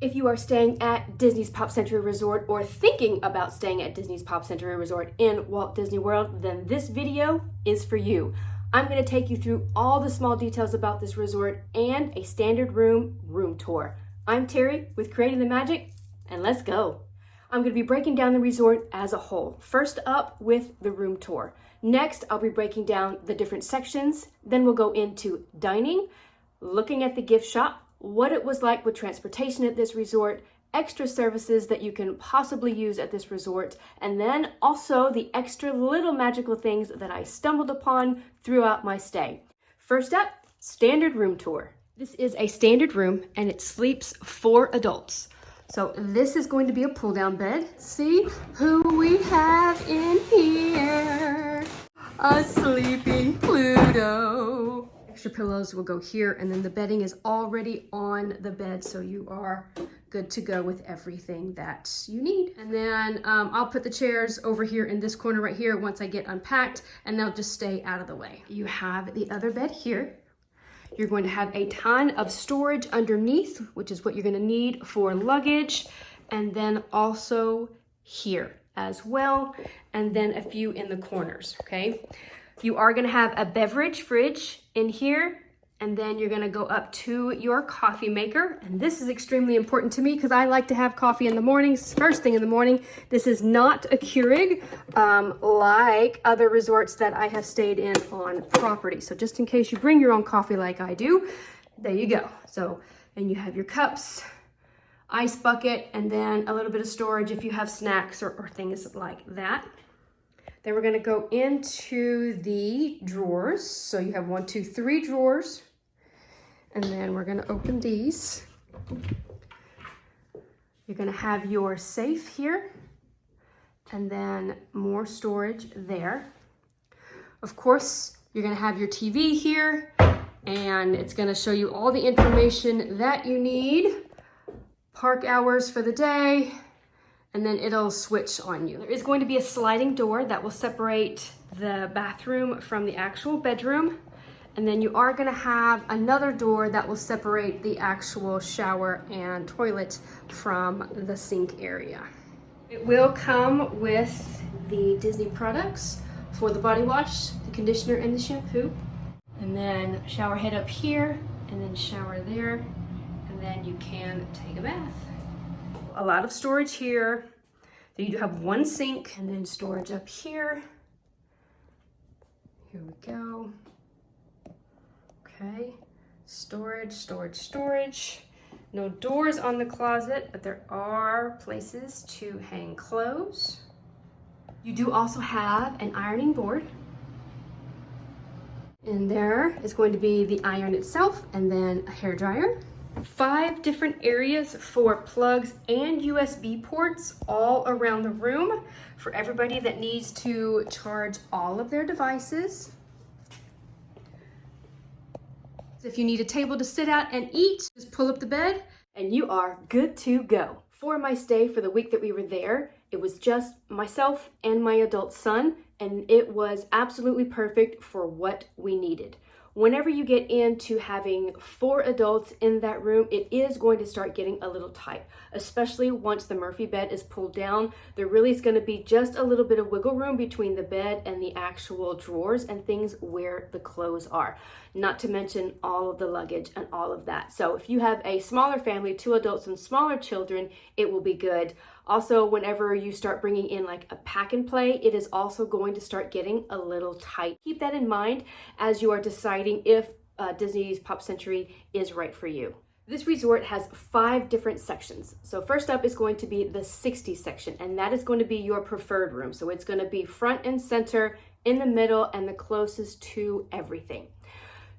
If you are staying at Disney's Pop Century Resort or thinking about staying at Disney's Pop Century Resort in Walt Disney World, then this video is for you. I'm going to take you through all the small details about this resort and a standard room tour. I'm Terry with Creating the Magic, and let's go. I'm going to be breaking down the resort as a whole. First up with the room tour. Next, I'll be breaking down the different sections. Then we'll go into dining, looking at the gift shop, what it was like with transportation at this resort, extra services that you can possibly use at this resort, and then also the extra little magical things that I stumbled upon throughout my stay. First up, standard room tour. This is a standard room and it sleeps 4 adults. So this is going to be a pull-down bed. See who we have in here. A sleeping Pluto. Extra pillows will go here, and then the bedding is already on the bed, so you are good to go with everything that you need. And then I'll put the chairs over here in this corner right here once I get unpacked, and they'll just stay out of the way. You have the other bed here. You're going to have a ton of storage underneath, which is what you're going to need for luggage, and then also here as well, and then a few in the corners, okay? You are going to have a beverage fridge in here, and then you're going to go up to your coffee maker. And this is extremely important to me because I like to have coffee in the mornings, first thing in the morning. This is not a Keurig like other resorts that I have stayed in on property. So just in case you bring your own coffee like I do, there you go. So, and you have your cups, ice bucket, and then a little bit of storage if you have snacks or things like that. Then we're going to go into the drawers. So you have 1, 2, 3 drawers. And then we're going to open these. You're going to have your safe here. And then more storage there. Of course, you're going to have your TV here. And it's going to show you all the information that you need. Park hours for the day. And then it'll switch on you. There is going to be a sliding door that will separate the bathroom from the actual bedroom. And then you are going to have another door that will separate the actual shower and toilet from the sink area. It will come with the Disney products for the body wash, the conditioner, and the shampoo. And then shower head up here, and then shower there, and then you can take a bath. A lot of storage here. Then you do have 1 sink, and then storage up here. Here we go. Okay, storage, storage, storage. No doors on the closet, but there are places to hang clothes. You do also have an ironing board. And there is going to be the iron itself, and then a hair dryer. 5 different areas for plugs and USB ports all around the room for everybody that needs to charge all of their devices. If you need a table to sit at and eat, just pull up the bed and you are good to go. For my stay for the week that we were there, it was just myself and my adult son, and it was absolutely perfect for what we needed. Whenever you get into having 4 adults in that room, it is going to start getting a little tight, especially once the Murphy bed is pulled down. There really is going to be just a little bit of wiggle room between the bed and the actual drawers and things where the clothes are, not to mention all of the luggage and all of that. So if you have a smaller family, 2 adults and smaller children, it will be good. Also, whenever you start bringing in like a pack and play, it is also going to start getting a little tight. Keep that in mind as you are deciding if Disney's Pop Century is right for you. This resort has 5 different sections. So first up is going to be the 60 section, and that is going to be your preferred room. So it's going to be front and center, in the middle, and the closest to everything.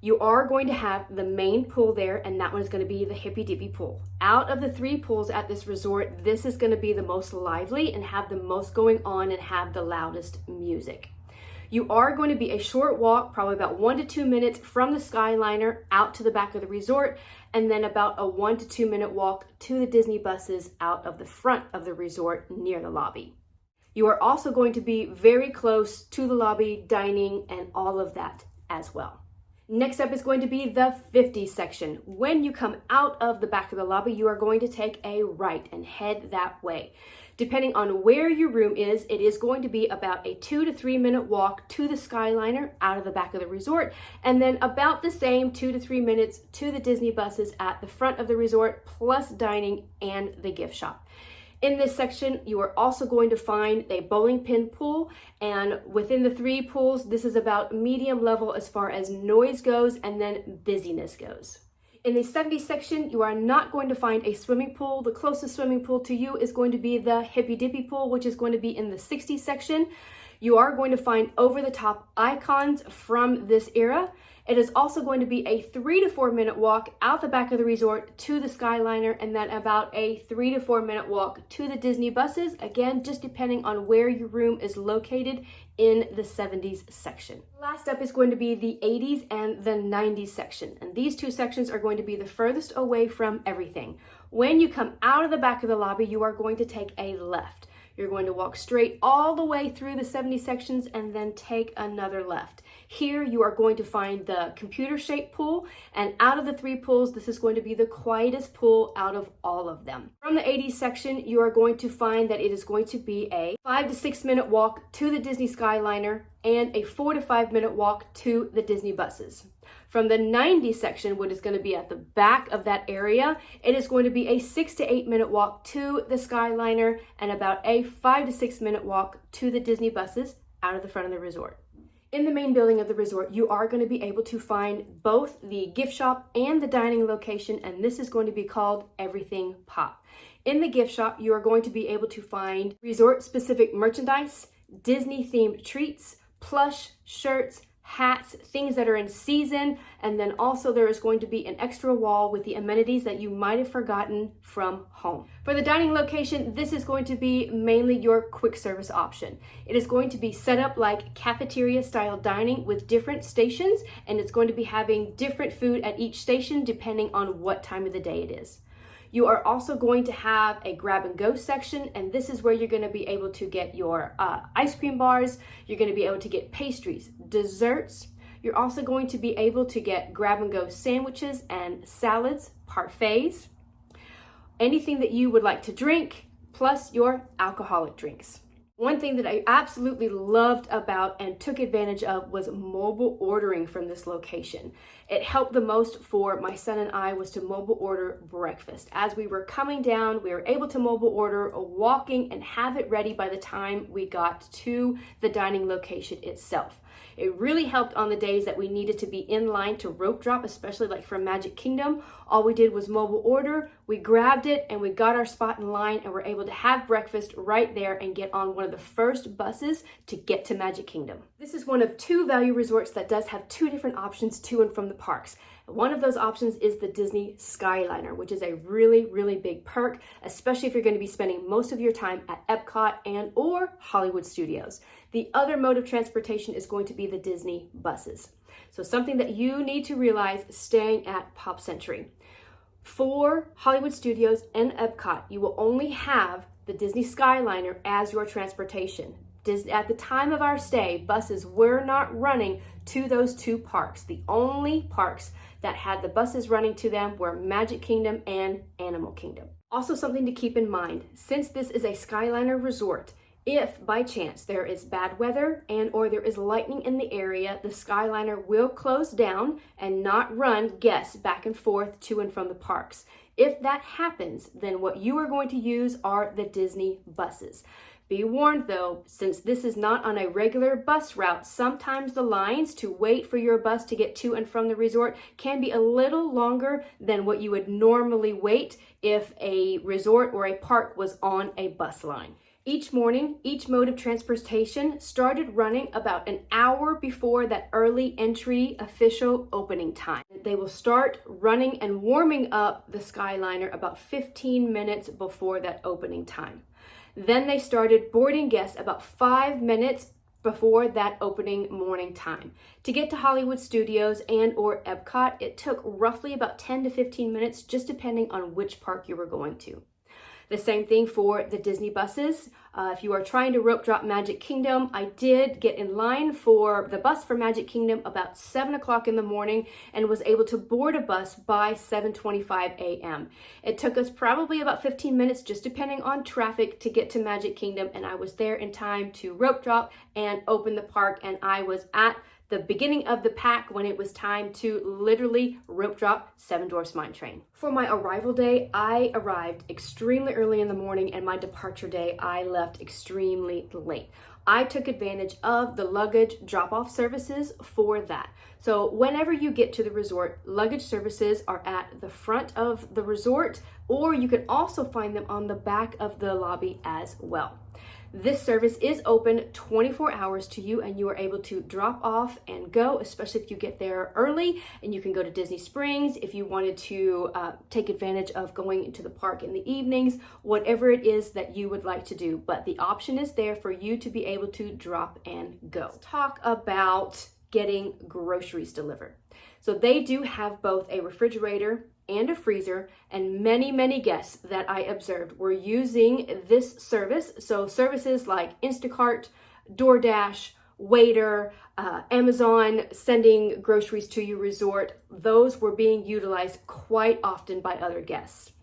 You are going to have the main pool there, and that one is going to be the Hippy Dippy pool. Out of the 3 pools at this resort, this is going to be the most lively and have the most going on and have the loudest music. You are going to be a short walk, probably about 1 to 2 minutes from the Skyliner out to the back of the resort, and then about a 1 to 2 minute walk to the Disney buses out of the front of the resort near the lobby. You are also going to be very close to the lobby, dining, and all of that as well. Next up is going to be the 50 section. When you come out of the back of the lobby, you are going to take a right and head that way. Depending on where your room is, it is going to be about a 2 to 3 minute walk to the Skyliner out of the back of the resort, and then about the same 2 to 3 minutes to the Disney buses at the front of the resort, plus dining and the gift shop. In this section, you are also going to find a bowling pin pool, and within the 3 pools, this is about medium level as far as noise goes and then busyness goes. In the 70 section, you are not going to find a swimming pool. The closest swimming pool to you is going to be the Hippy Dippy pool, which is going to be in the 60 section. You are going to find over-the-top icons from this era. It is also going to be a 3 to 4 minute walk out the back of the resort to the Skyliner, and then about a 3 to 4 minute walk to the Disney buses, again, just depending on where your room is located in the 70s section. Last up is going to be the 80s and the 90s section, and these 2 sections are going to be the furthest away from everything. When you come out of the back of the lobby, you are going to take a left. You're going to walk straight all the way through the 70 sections and then take another left. Here you are going to find the computer-shaped pool, and out of the 3 pools, this is going to be the quietest pool out of all of them. From the 80s section, you are going to find that it is going to be a 5 to 6 minute walk to the Disney Skyliner and a 4 to 5 minute walk to the Disney buses. From the 90s section, which is going to be at the back of that area, it is going to be a 6 to 8 minute walk to the Skyliner and about a 5 to 6 minute walk to the Disney buses out of the front of the resort. In the main building of the resort, you are going to be able to find both the gift shop and the dining location, and this is going to be called Everything Pop. In the gift shop, you are going to be able to find resort-specific merchandise, Disney-themed treats, plush, shirts, hats, things that are in season, and then also there is going to be an extra wall with the amenities that you might have forgotten from home. For the dining location, this is going to be mainly your quick service option. It is going to be set up like cafeteria style dining with different stations, and it's going to be having different food at each station depending on what time of the day it is. You are also going to have a grab and go section, and this is where you're going to be able to get your ice cream bars. You're going to be able to get pastries, desserts. You're also going to be able to get grab and go sandwiches and salads, parfaits, anything that you would like to drink, plus your alcoholic drinks. One thing that I absolutely loved about and took advantage of was mobile ordering from this location. It helped the most for my son and I was to mobile order breakfast. As we were coming down, we were able to mobile order walking and have it ready by the time we got to the dining location itself. It really helped on the days that we needed to be in line to rope drop, especially like from Magic Kingdom. All we did was mobile order, we grabbed it, and we got our spot in line and were able to have breakfast right there and get on one of the first buses to get to Magic Kingdom. This is one of 2 value resorts that does have 2 different options to and from the parks. One of those options is the Disney Skyliner, which is a really, really big perk, especially if you're going to be spending most of your time at Epcot and or Hollywood Studios. The other mode of transportation is going to be the Disney buses. So something that you need to realize staying at Pop Century. For Hollywood Studios and Epcot, you will only have the Disney Skyliner as your transportation. At the time of our stay, buses were not running to those 2 parks. The only parks that had the buses running to them were Magic Kingdom and Animal Kingdom. Also something to keep in mind, since this is a Skyliner resort, if by chance there is bad weather and or there is lightning in the area, the Skyliner will close down and not run guests back and forth to and from the parks. If that happens, then what you are going to use are the Disney buses. Be warned though, since this is not on a regular bus route, sometimes the lines to wait for your bus to get to and from the resort can be a little longer than what you would normally wait if a resort or a park was on a bus line. Each morning, each mode of transportation started running about an hour before that early entry official opening time. They will start running and warming up the Skyliner about 15 minutes before that opening time. Then they started boarding guests about 5 minutes before that opening morning time. To get to Hollywood Studios and or Epcot, it took roughly about 10 to 15 minutes, just depending on which park you were going to. The same thing for the Disney buses. If you are trying to rope drop Magic Kingdom, I did get in line for the bus for Magic Kingdom about 7 o'clock in the morning and was able to board a bus by 7:25 a.m. It took us probably about 15 minutes, just depending on traffic, to get to Magic Kingdom, and I was there in time to rope drop and open the park, and I was at the beginning of the pack when it was time to literally rope drop Seven Dwarfs Mine Train. For my arrival day, I arrived extremely early in the morning, and my departure day, I left extremely late. I took advantage of the luggage drop-off services for that. So whenever you get to the resort, luggage services are at the front of the resort, or you can also find them on the back of the lobby as well. This service is open 24 hours to you, and you are able to drop off and go, especially if you get there early, and you can go to Disney Springs if you wanted to take advantage of going into the park in the evenings, whatever it is that you would like to do. But the option is there for you to be able to drop and go. Let's talk about getting groceries delivered. So they do have both a refrigerator and a freezer, and many guests that I observed were using this service. So services like Instacart, DoorDash, Waiter, Amazon sending groceries to your resort, those were being utilized quite often by other guests.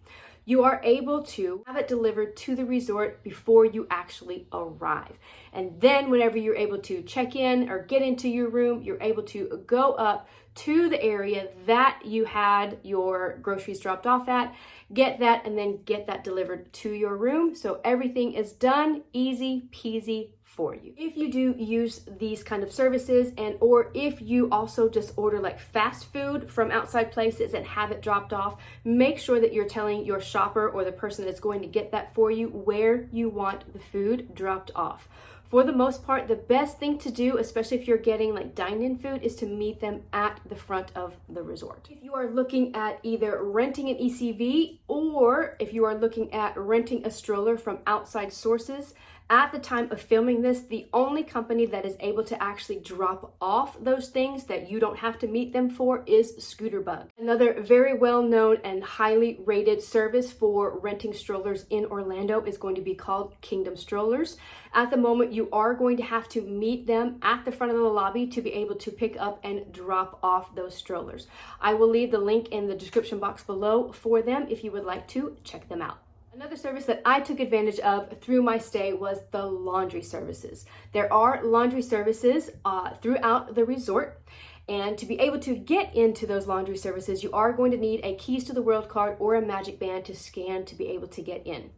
You are able to have it delivered to the resort before you actually arrive. And then whenever you're able to check in or get into your room, you're able to go up to the area that you had your groceries dropped off at, get that, and then get that delivered to your room. So everything is done, easy peasy for you. If you do use these kind of services, and or if you also just order like fast food from outside places and have it dropped off, make sure that you're telling your shopper or the person that's going to get that for you where you want the food dropped off. For the most part, the best thing to do, especially if you're getting like dine-in food, is to meet them at the front of the resort. If you are looking at either renting an ECV, or if you are looking at renting a stroller from outside sources, at the time of filming this, the only company that is able to actually drop off those things that you don't have to meet them for is Scooterbug. Another very well-known and highly rated service for renting strollers in Orlando is going to be called Kingdom Strollers. At the moment, you are going to have to meet them at the front of the lobby to be able to pick up and drop off those strollers. I will leave the link in the description box below for them if you would like to check them out. Another service that I took advantage of through my stay was the laundry services. There are laundry services throughout the resort, and to be able to get into those laundry services, you are going to need a Keys to the World card or a Magic Band to scan to be able to get in.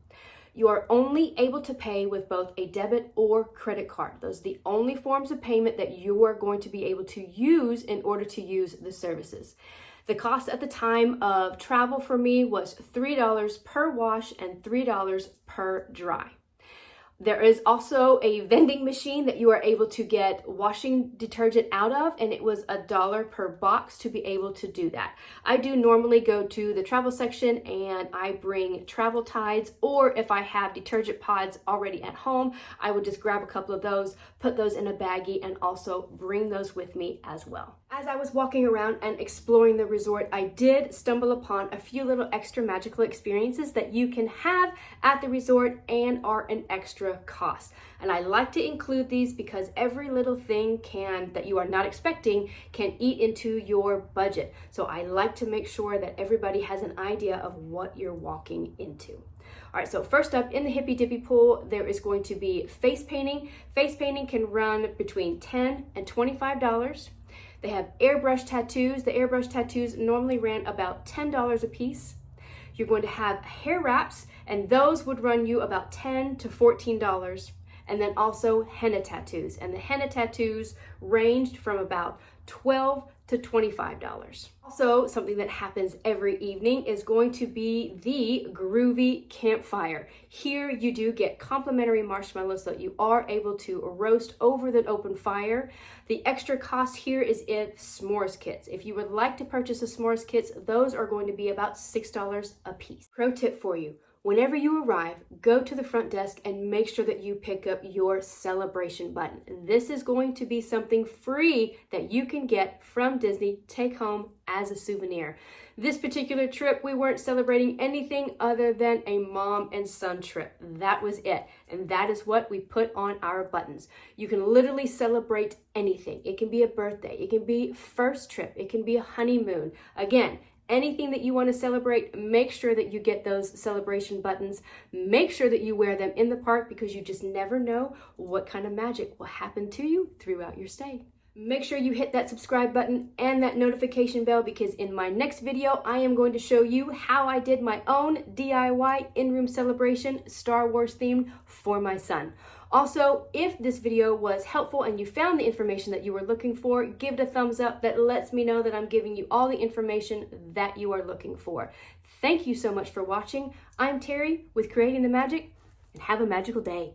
You are only able to pay with both a debit or credit card. Those are the only forms of payment that you are going to be able to use in order to use the services. The cost at the time of travel for me was $3 per wash and $3 per dry. There is also a vending machine that you are able to get washing detergent out of, and it was $1 per box to be able to do that. I do normally go to the travel section and I bring travel tides, or if I have detergent pods already at home, I would just grab a couple of those, put those in a baggie, and also bring those with me as well. As I was walking around and exploring the resort, I did stumble upon a few little extra magical experiences that you can have at the resort and are an extra cost. And I like to include these because every little thing that you are not expecting can eat into your budget. So I like to make sure that everybody has an idea of what you're walking into. All right, so first up, in the Hippy Dippy pool, there is going to be face painting. Face painting can run between $10 and $25. They have airbrush tattoos. The airbrush tattoos normally ran about $10 a piece. You're going to have hair wraps, and those would run you about $10 to $14. And then also henna tattoos. And the henna tattoos ranged from about $12 to $25. Also, something that happens every evening is going to be the groovy campfire. Here you do get complimentary marshmallows that you are able to roast over the open fire. The extra cost here is s'mores kits. If you would like to purchase the s'mores kits, those are going to be about $6 a piece. Pro tip for you: Whenever you arrive, go to the front desk and make sure that you pick up your celebration button. This is going to be something free that you can get from Disney, take home as a souvenir. This particular trip, we weren't celebrating anything other than a mom and son trip. That was it. And that is what we put on our buttons. You can literally celebrate anything. It can be a birthday. It can be first trip. It can be a honeymoon. Again, anything that you want to celebrate, make sure that you get those celebration buttons. Make sure that you wear them in the park because you just never know what kind of magic will happen to you throughout your stay. Make sure you hit that subscribe button and that notification bell because in my next video, I am going to show you how I did my own DIY in-room celebration, Star Wars themed, for my son. Also, if this video was helpful and you found the information that you were looking for, give it a thumbs up. That lets me know that I'm giving you all the information that you are looking for. Thank you so much for watching. I'm Terry with Creating the Magic, and have a magical day.